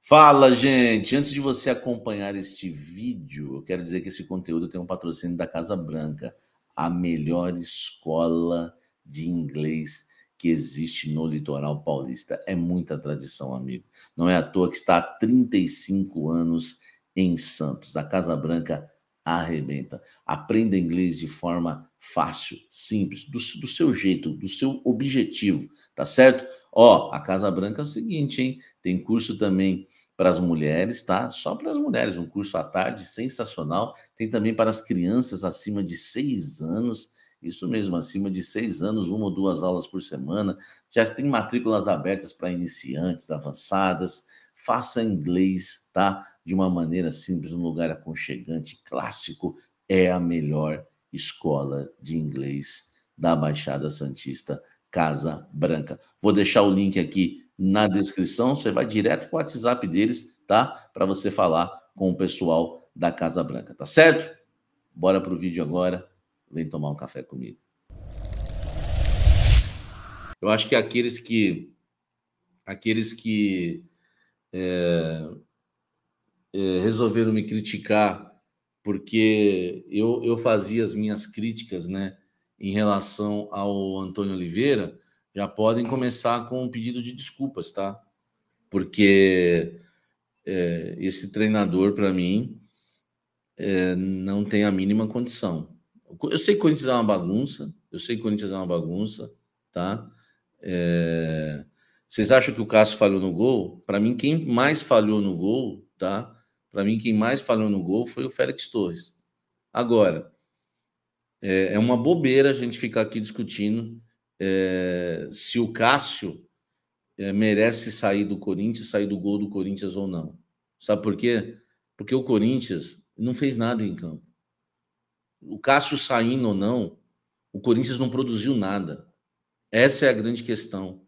Fala, gente! Antes de você acompanhar este vídeo, eu quero dizer que esse conteúdo tem um patrocínio da Casa Branca, a melhor escola de inglês que existe no litoral paulista. É muita tradição, amigo. Não é à toa que está há 35 anos em Santos. A Casa Branca arrebenta. Aprenda inglês de forma fácil, simples, do seu jeito, do seu objetivo, tá certo? Ó, a Casa Branca é o seguinte, hein? Tem curso também para as mulheres, tá? Só para as mulheres, um curso à tarde sensacional. Tem também para as crianças acima de 6 anos, isso mesmo, acima de 6 anos, 1 ou 2 aulas por semana. Já tem matrículas abertas para iniciantes, avançadas. Faça inglês, tá? De uma maneira simples, num lugar aconchegante, clássico. É a melhor escola de inglês da Baixada Santista, Casa Branca. Vou deixar o link aqui na descrição, você vai direto para o WhatsApp deles, tá? Para você falar com o pessoal da Casa Branca, tá certo? Bora pro vídeo agora, vem tomar um café comigo. Eu acho que aqueles que resolveram me criticar porque eu fazia as minhas críticas, né, em relação ao Antônio Oliveira, já podem começar com um pedido de desculpas, tá? Porque esse treinador, para mim, não tem a mínima condição. Eu sei que o Corinthians é uma bagunça, tá? Vocês acham que o Cássio falhou no gol? Para mim, quem mais falhou no gol, tá? Para mim, quem mais falhou no gol foi o Félix Torres. Agora, é uma bobeira a gente ficar aqui discutindo se o Cássio merece sair do Corinthians, sair do gol do Corinthians ou não. Sabe por quê? Porque o Corinthians não fez nada em campo. O Cássio saindo ou não, o Corinthians não produziu nada. Essa é a grande questão.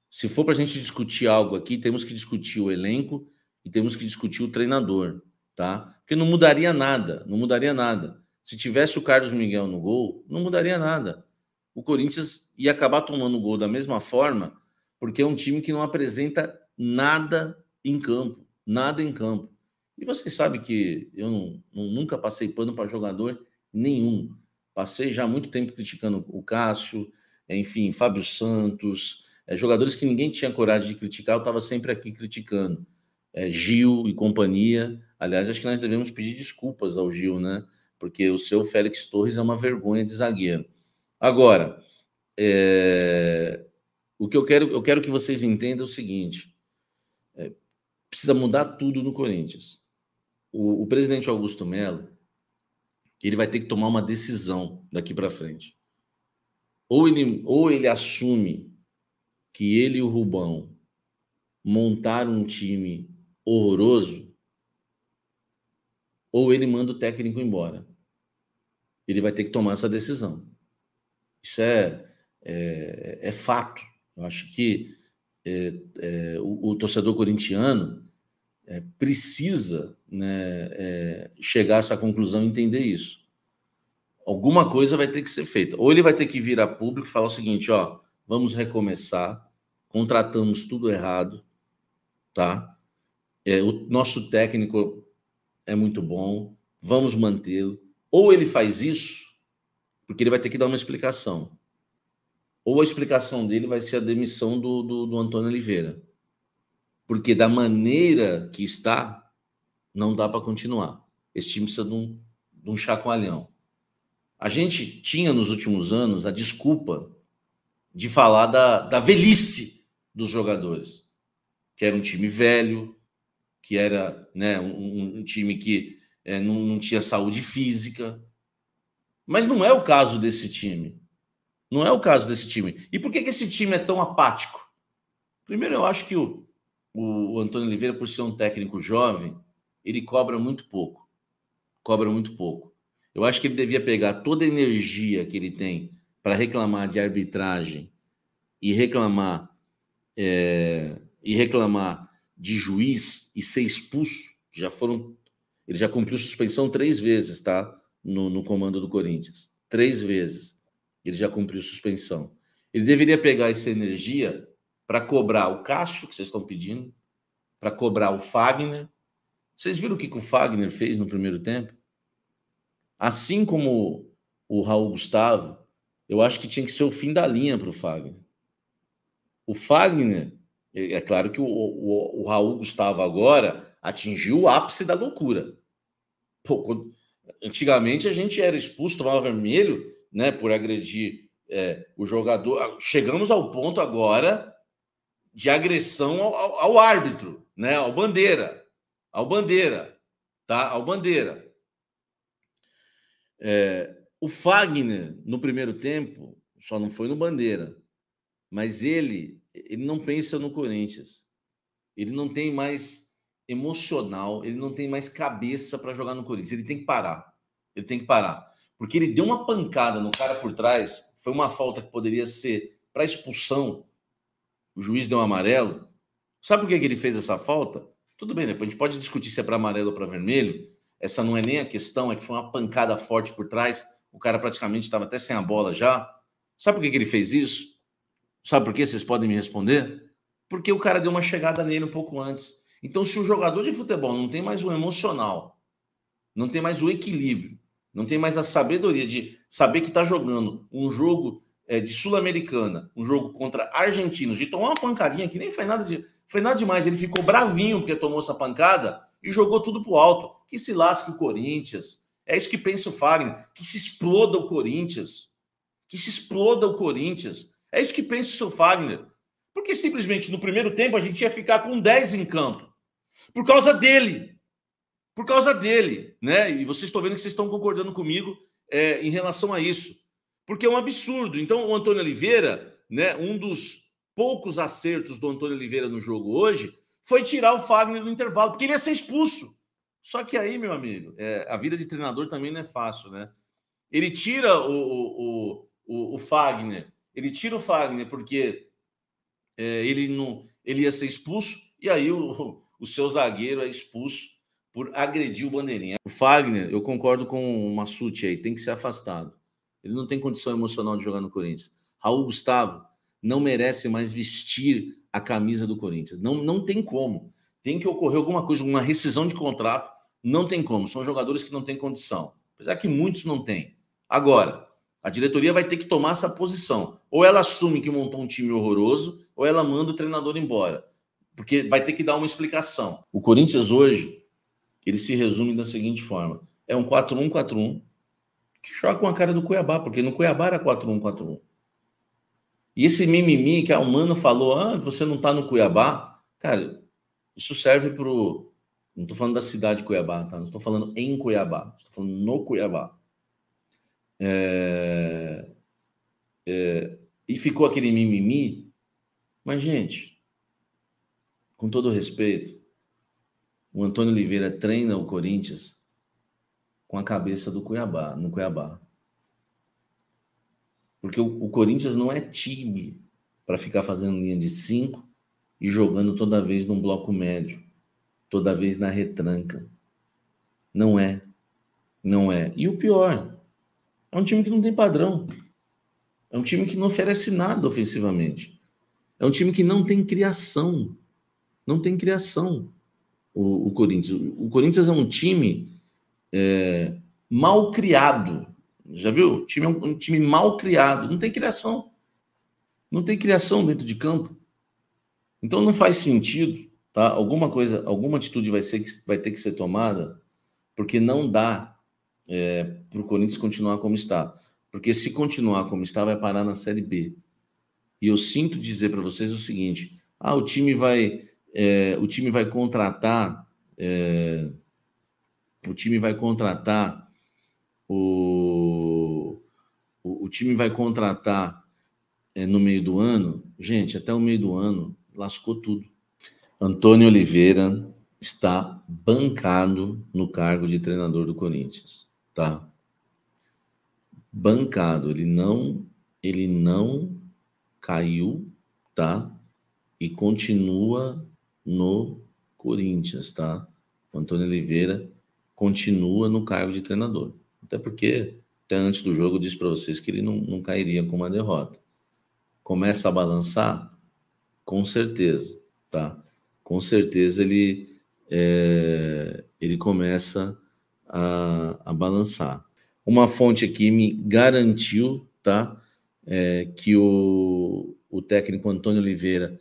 Se for para a gente discutir algo aqui, temos que discutir o elenco e temos que discutir o treinador, tá? Porque não mudaria nada, não mudaria nada. Se tivesse o Carlos Miguel no gol, não mudaria nada. O Corinthians ia acabar tomando o gol da mesma forma, porque é um time que não apresenta nada em campo, nada em campo. E vocês sabem que eu nunca passei pano para jogador nenhum. Passei já há muito tempo criticando o Cássio, enfim, Fábio Santos, jogadores que ninguém tinha coragem de criticar, eu estava sempre aqui criticando. Gil e companhia. Aliás, acho que nós devemos pedir desculpas ao Gil, né? Porque o seu Félix Torres é uma vergonha de zagueiro. Agora, o que eu quero que vocês entendam é o seguinte: precisa mudar tudo no Corinthians. O presidente Augusto Melo, ele vai ter que tomar uma decisão daqui para frente. Ou ele assume que ele e o Rubão montaram um time horroroso, ou ele manda o técnico embora. Ele vai ter que tomar essa decisão. Isso é fato. Eu acho que o torcedor corintiano precisa, né, chegar a essa conclusão e entender isso. Alguma coisa vai ter que ser feita. Ou ele vai ter que vir a público e falar o seguinte: ó, vamos recomeçar, contratamos tudo errado, tá? O nosso técnico é muito bom, vamos mantê-lo. Ou ele faz isso, porque ele vai ter que dar uma explicação. Ou a explicação dele vai ser a demissão do Antônio Oliveira. Porque da maneira que está, não dá para continuar. Esse time precisa de um chacoalhão. A gente tinha nos últimos anos a desculpa de falar da velhice dos jogadores, que era um time velho, que era, né, um time que não tinha saúde física. Mas não é o caso desse time. Não é o caso desse time. E por que esse time é tão apático? Primeiro, eu acho que o Antônio Oliveira, por ser um técnico jovem, ele cobra muito pouco. Cobra muito pouco. Eu acho que ele devia pegar toda a energia que ele tem para reclamar de arbitragem e reclamar de juiz e ser expulso. Ele já cumpriu suspensão 3 vezes, tá? No comando do Corinthians. 3 vezes ele já cumpriu suspensão. Ele deveria pegar essa energia para cobrar o Cássio, que vocês estão pedindo, para cobrar o Fagner. Vocês viram o que o Fagner fez no primeiro tempo? Assim como o Raul Gustavo, eu acho que tinha que ser o fim da linha para o Fagner. O Fagner, é claro que o Raul Gustavo agora atingiu o ápice da loucura. Pô, antigamente a gente era expulso, tomava vermelho, né, por agredir o jogador. Chegamos ao ponto agora de agressão ao árbitro, né, ao bandeira, tá? Ao bandeira. O Fagner, no primeiro tempo, só não foi no bandeira, mas ele não pensa no Corinthians. Ele não tem mais emocional, ele não tem mais cabeça para jogar no Corinthians. Ele tem que parar. Ele tem que parar. Porque ele deu uma pancada no cara por trás, foi uma falta que poderia ser para expulsão. O juiz deu um amarelo. Sabe por que ele fez essa falta? Tudo bem, depois a gente pode discutir se é para amarelo ou para vermelho. Essa não é nem a questão, é que foi uma pancada forte por trás. O cara praticamente estava até sem a bola já. Sabe por que ele fez isso? Sabe por quê? Vocês podem me responder? Porque o cara deu uma chegada nele um pouco antes. Então, se o jogador de futebol não tem mais o emocional, não tem mais o equilíbrio, não tem mais a sabedoria de saber que está jogando um jogo de Sul-Americana, um jogo contra argentinos, de tomar uma pancadinha que nem foi nada demais. Ele ficou bravinho porque tomou essa pancada e jogou tudo pro alto. Que se lasque o Corinthians. É isso que pensa o Fagner. Que se exploda o Corinthians. Que se exploda o Corinthians. É isso que pensa o seu Fagner. Porque simplesmente no primeiro tempo a gente ia ficar com 10 em campo. Por causa dele. Por causa dele, né? E vocês estão vendo que vocês estão concordando comigo em relação a isso. Porque é um absurdo. Então, o Antônio Oliveira, né, um dos poucos acertos do Antônio Oliveira no jogo hoje, foi tirar o Fagner no intervalo, porque ele ia ser expulso. Só que aí, meu amigo, a vida de treinador também não é fácil, né? Ele tira o Fagner, porque ele ia ser expulso, e aí o seu zagueiro é expulso por agredir o bandeirinha. O Fagner, eu concordo com o Massucci aí, tem que ser afastado. Ele não tem condição emocional de jogar no Corinthians. Raul Gustavo não merece mais vestir a camisa do Corinthians. Não tem como. Tem que ocorrer alguma coisa, uma rescisão de contrato. Não tem como. São jogadores que não têm condição. Apesar que muitos não têm. Agora, a diretoria vai ter que tomar essa posição. Ou ela assume que montou um time horroroso, ou ela manda o treinador embora. Porque vai ter que dar uma explicação. O Corinthians hoje, ele se resume da seguinte forma. É um 4-1-4-1, que joga com a cara do Cuiabá, porque no Cuiabá era 4-1-4-1. E esse mimimi que o Mano falou, você não tá no Cuiabá, cara, isso serve pro... Não tô falando da cidade de Cuiabá, tá? Não estou falando em Cuiabá, estou falando no Cuiabá. E ficou aquele mimimi, mas, gente, com todo respeito, o Antônio Oliveira treina o Corinthians com a cabeça do Cuiabá, no Cuiabá. Porque o Corinthians não é time para ficar fazendo linha de 5 e jogando toda vez num bloco médio, toda vez na retranca. Não é. Não é. E o pior, é um time que não tem padrão. É um time que não oferece nada ofensivamente. É um time que não tem criação. Não tem criação, o Corinthians. O Corinthians é um time mal criado. Já viu? É um time mal criado. Não tem criação. Não tem criação dentro de campo. Então não faz sentido, tá? Alguma atitude vai ter que ser tomada, porque não dá para o Corinthians continuar como está. Porque se continuar como está, vai parar na Série B. E eu sinto dizer para vocês o seguinte: o time vai contratar o time vai contratar no meio do ano. Gente, até o meio do ano lascou tudo. Antônio Oliveira está bancado no cargo de treinador do Corinthians, tá? Bancado, ele não caiu, tá? E continua no Corinthians, tá? O Antônio Oliveira continua no cargo de treinador. Até porque, até antes do jogo, eu disse para vocês que ele não cairia com uma derrota. Começa a balançar? Com certeza, tá? com certeza ele começa a balançar. Uma fonte aqui me garantiu, tá, que o técnico Antônio Oliveira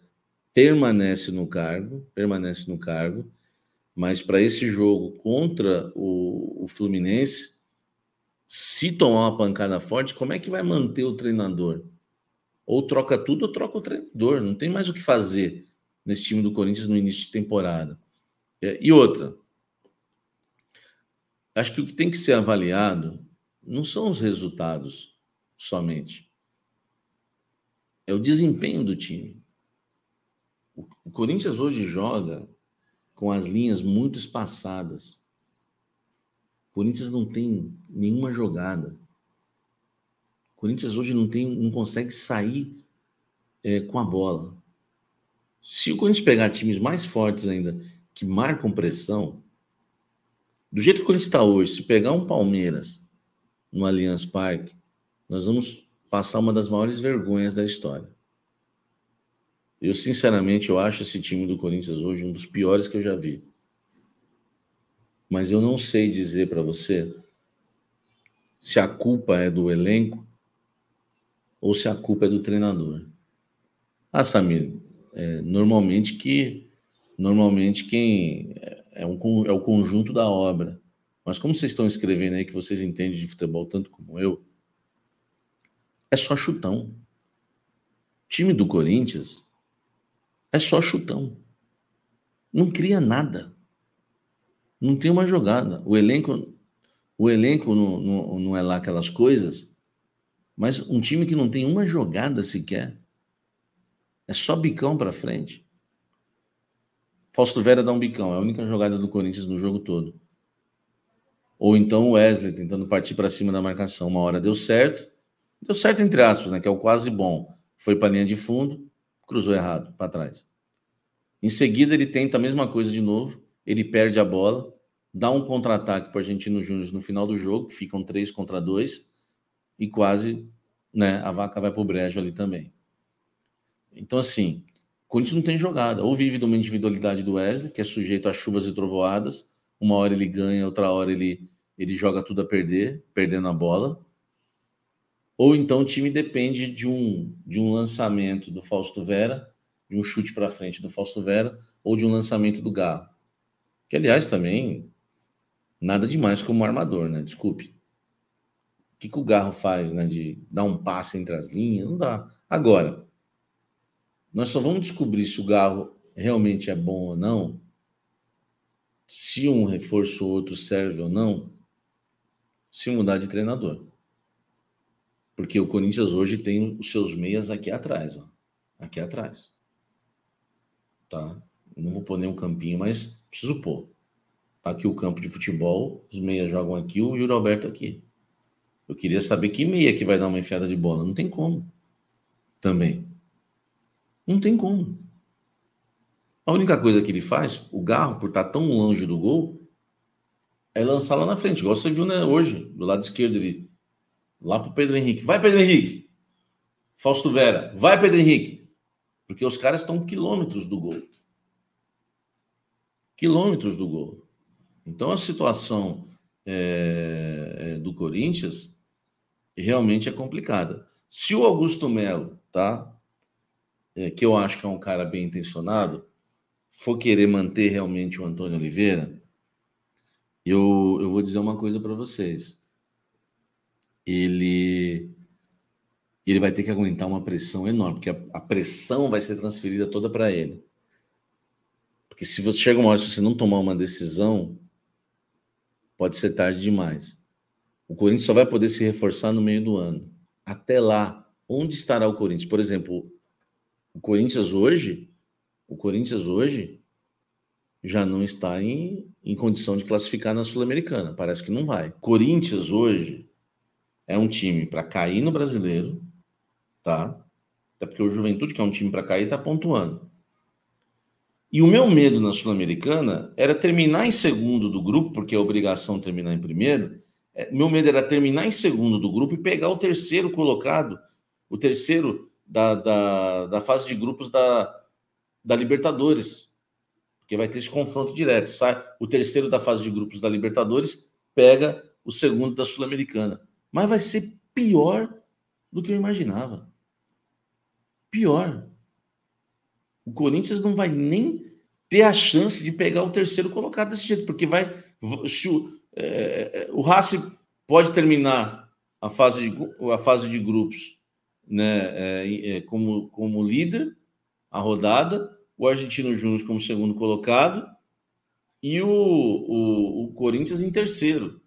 permanece no cargo, mas para esse jogo contra o Fluminense, se tomar uma pancada forte, como é que vai manter o treinador? Ou troca tudo ou troca o treinador, não tem mais o que fazer nesse time do Corinthians no início de temporada. E outra, acho que o que tem que ser avaliado não são os resultados somente, é o desempenho do time. O Corinthians hoje joga com as linhas muito espaçadas. O Corinthians não tem nenhuma jogada. O Corinthians hoje não consegue sair com a bola. Se o Corinthians pegar times mais fortes ainda, que marcam pressão, do jeito que o Corinthians está hoje, se pegar um Palmeiras no Allianz Parque, nós vamos passar uma das maiores vergonhas da história. Eu, sinceramente, acho esse time do Corinthians hoje um dos piores que eu já vi. Mas eu não sei dizer para você se a culpa é do elenco ou se a culpa é do treinador. Ah, Samir, normalmente quem é o conjunto da obra. Mas como vocês estão escrevendo aí que vocês entendem de futebol tanto como eu, é só chutão. O time do Corinthians é só chutão. Não cria nada. Não tem uma jogada. O elenco não é lá aquelas coisas, mas um time que não tem uma jogada sequer, é só bicão para frente. Fausto Vera dá um bicão, é a única jogada do Corinthians no jogo todo. Ou então o Wesley tentando partir para cima da marcação. Uma hora deu certo entre aspas, né, que é o quase bom. Foi para a linha de fundo, cruzou errado, para trás. Em seguida ele tenta a mesma coisa de novo, ele perde a bola, dá um contra-ataque para o Argentino Júnior no final do jogo, ficam 3 contra 2, e quase, né, a vaca vai para o brejo ali também. Então, assim, o Corinthians não tem jogada. Ou vive de uma individualidade do Wesley, que é sujeito a chuvas e trovoadas, uma hora ele ganha, outra hora ele joga tudo a perder, perdendo a bola. Ou então o time depende de um lançamento do Fausto Vera, de um chute para frente do Fausto Vera, ou de um lançamento do Garro. Que, aliás, também nada demais como armador, né? Desculpe. O que o Garro faz, né? De dar um passe entre as linhas? Não dá. Agora, nós só vamos descobrir se o Garro realmente é bom ou não, se um reforço ou outro serve ou não, se mudar de treinador. Porque o Corinthians hoje tem os seus meias aqui atrás, ó. Aqui atrás. Tá? Não vou pôr nem um campinho, mas preciso pôr. Tá aqui o campo de futebol, os meias jogam aqui, o Yuri Alberto aqui. Eu queria saber que meia que vai dar uma enfiada de bola. Não tem como. Também. Não tem como. A única coisa que ele faz, o Garro, por estar tão longe do gol, é lançar lá na frente. Igual você viu, né, hoje, do lado esquerdo ali. Lá pro Pedro Henrique. Vai, Pedro Henrique! Fausto Vera. Vai, Pedro Henrique! Porque os caras estão quilômetros do gol. Quilômetros do gol. Então a situação do Corinthians realmente é complicada. Se o Augusto Melo, tá, que eu acho que é um cara bem intencionado, for querer manter realmente o Antônio Oliveira, eu vou dizer uma coisa para vocês. Ele vai ter que aguentar uma pressão enorme, porque a pressão vai ser transferida toda para ele. Porque se você chega uma hora, se você não tomar uma decisão, pode ser tarde demais. O Corinthians só vai poder se reforçar no meio do ano. Até lá, onde estará o Corinthians? Por exemplo, o Corinthians hoje já não está em condição de classificar na Sul-Americana. Parece que não vai. Corinthians hoje é um time para cair no Brasileiro, tá? Até porque o Juventude, que é um time para cair, está pontuando. E o meu medo na Sul-Americana era terminar em segundo do grupo, porque é obrigação terminar em primeiro. Meu medo era terminar em segundo do grupo e pegar o terceiro colocado, o terceiro da fase de grupos da Libertadores. porque vai ter esse confronto direto. Sai o terceiro da fase de grupos da Libertadores, pega o segundo da Sul-Americana. Mas vai ser pior do que eu imaginava. Pior. O Corinthians não vai nem ter a chance de pegar o terceiro colocado desse jeito, porque o Racing pode terminar a fase de grupos, né, como líder, a rodada, o Argentino Júnior como segundo colocado e o Corinthians em terceiro.